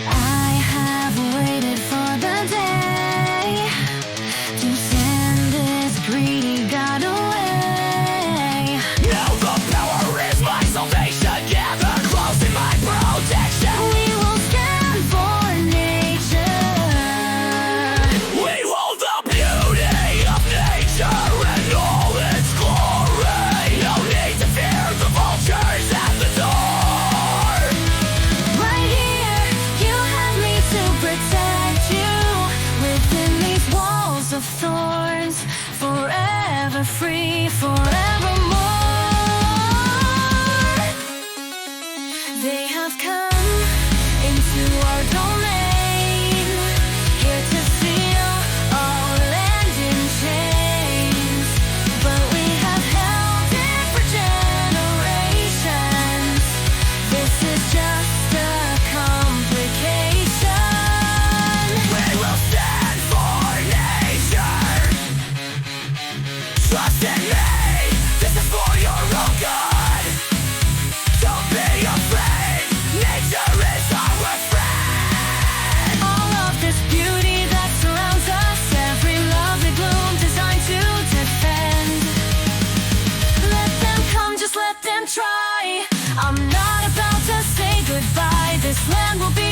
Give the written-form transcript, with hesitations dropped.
I have waited for the day to send this greedy God away. Now the power is my salvation, gather close in my protection. We will stand for nature. We hold the beauty of nature and all its glory. No need to fear the vultures at the door. Right here, you have me to protect you within these walls of thorns. Forever free, forevermore. They have come into our domain, here to steal our land in chains. But we have held it for generations. This is just a complication. We will stand for nature. Trust in me, this is for your own good. Don't be afraid, nature is our friend. All of this beauty that surrounds us, every lovely bloom designed to defend. Let them come, just let them try. I'm not about to say goodbye. This land will be